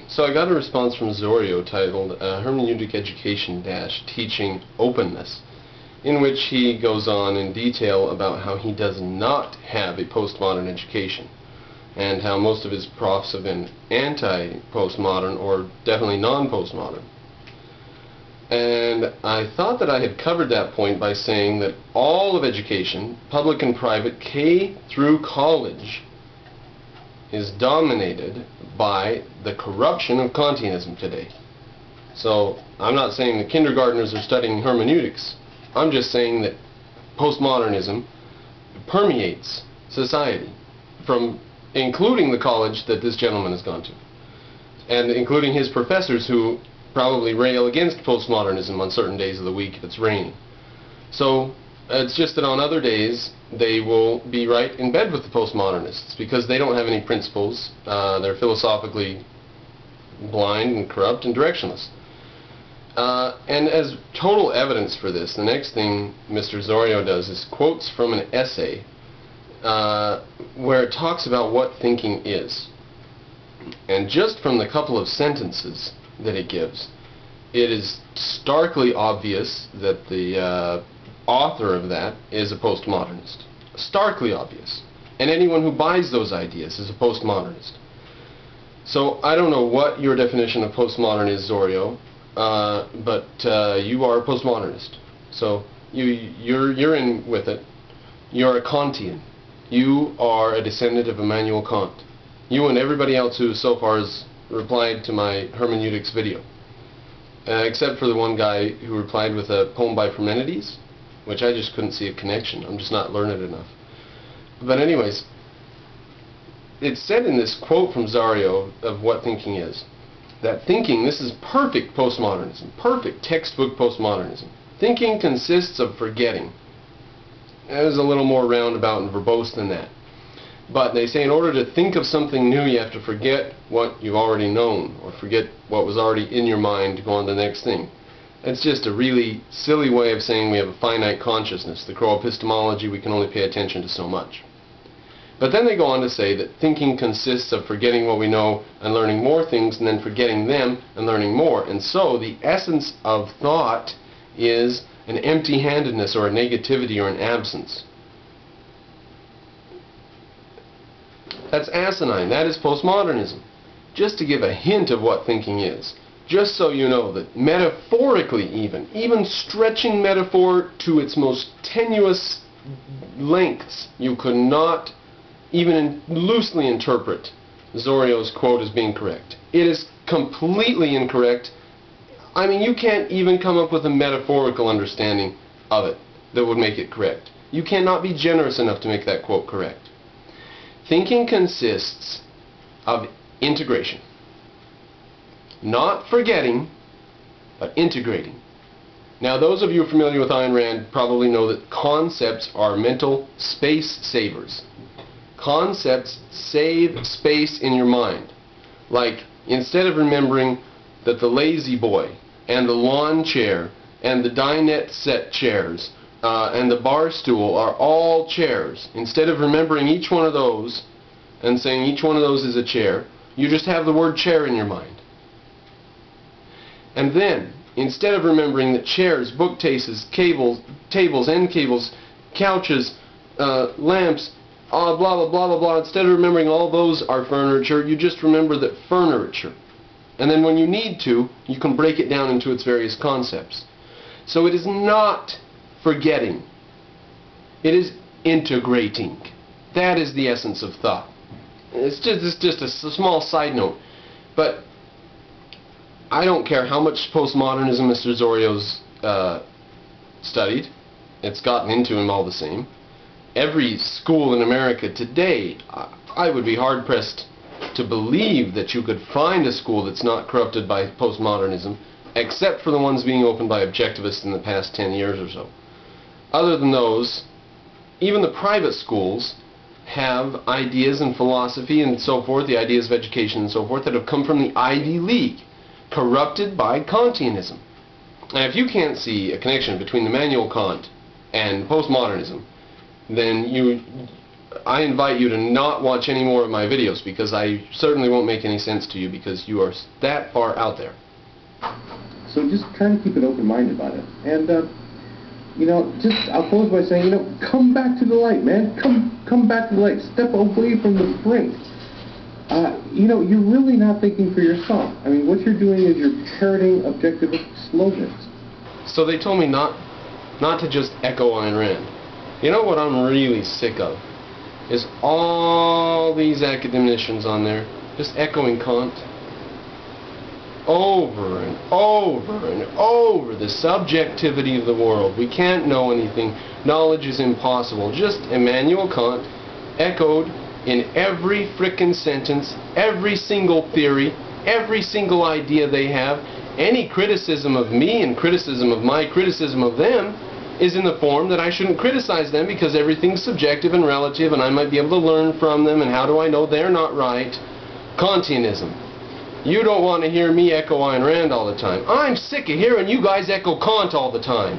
So I got a response from Zorio titled Hermeneutic Education - Teaching Openness, in which he goes on in detail about how he does not have a postmodern education and how most of his profs have been anti-postmodern or definitely non-postmodern. And I thought that I had covered that point by saying that all of education, public and private, K through college, is dominated by the corruption of kantism today. So I'm not saying the kindergartners are studying hermeneutics. I'm just saying that postmodernism permeates society, from including the college that this gentleman has gone to, and including his professors who probably rail against postmodernism on certain days of the week if it's raining. So it's just that on other days they will be right in bed with the postmodernists because they don't have any principles. They're philosophically blind and corrupt and directionless. And as total evidence for this, the next thing Mr. Zorio does is quotes from an essay where it talks about what thinking is. And just from the couple of sentences that it gives, it is starkly obvious that the author of that is a postmodernist. Starkly obvious. And anyone who buys those ideas is a postmodernist. So I don't know what your definition of postmodern is, Zorio, but you are a postmodernist. So you're in with it. You're a Kantian. You are a descendant of Immanuel Kant. You and everybody else who so far has replied to my hermeneutics video. Except for the one guy who replied with a poem by Parmenides, which I just couldn't see a connection. I'm just not learned enough. But anyways, it's said in this quote from Zorio of what thinking is, that thinking, this is perfect postmodernism, perfect textbook postmodernism. Thinking consists of forgetting. It was a little more roundabout and verbose than that. But they say in order to think of something new, you have to forget what you've already known, or forget what was already in your mind to go on to the next thing. It's just a really silly way of saying we have a finite consciousness. The Crow epistemology, we can only pay attention to so much. But then they go on to say that thinking consists of forgetting what we know and learning more things, and then forgetting them and learning more. And so the essence of thought is an empty-handedness or a negativity or an absence. That's asinine. That is postmodernism. Just to give a hint of what thinking is, just so you know that metaphorically even stretching metaphor to its most tenuous lengths, you could not even loosely interpret Zorio's quote as being correct. It is completely incorrect. I mean, you can't even come up with a metaphorical understanding of it that would make it correct. You cannot be generous enough to make that quote correct. Thinking consists of integration. Not forgetting, but integrating. Now, those of you familiar with Ayn Rand probably know that concepts are mental space savers. Concepts save space in your mind. Like, instead of remembering that the lazy boy and the lawn chair and the dinette set chairs and the bar stool are all chairs, instead of remembering each one of those and saying each one of those is a chair, you just have the word chair in your mind. And then, instead of remembering that chairs, bookcases, tables, end cables, couches, lamps, blah blah blah blah blah, instead of remembering all those are furniture, you just remember that furniture. And then when you need to, you can break it down into its various concepts. So it is not forgetting. It is integrating. That is the essence of thought. It's just a small side note. But I don't care how much postmodernism Mr. Zorio's studied. It's gotten into him all the same. Every school in America today, I would be hard-pressed to believe that you could find a school that's not corrupted by postmodernism, except for the ones being opened by objectivists in the past 10 years or so. Other than those, even the private schools have ideas and philosophy and so forth, the ideas of education and so forth, that have come from the Ivy League, corrupted by Kantianism. Now, if you can't see a connection between Immanuel Kant and postmodernism, then I invite you to not watch any more of my videos, because I certainly won't make any sense to you, because you are that far out there. So just try to keep it open-minded about it. And, you know, I'll close by saying, you know, come back to the light, man. Come back to the light. Step away from the brink. You know, you're really not thinking for yourself. I mean, what you're doing is you're parroting objective slogans. So they told me not to just echo Ayn Rand. You know what I'm really sick of? Is all these academicians on there just echoing Kant over and over and over. The subjectivity of the world. We can't know anything. Knowledge is impossible. Just Immanuel Kant echoed in every frickin' sentence, every single theory, every single idea they have. Any criticism of me and criticism of my criticism of them is in the form that I shouldn't criticize them, because everything's subjective and relative, and I might be able to learn from them, and how do I know they're not right? Kantianism. You don't want to hear me echo Ayn Rand all the time. I'm sick of hearing you guys echo Kant all the time.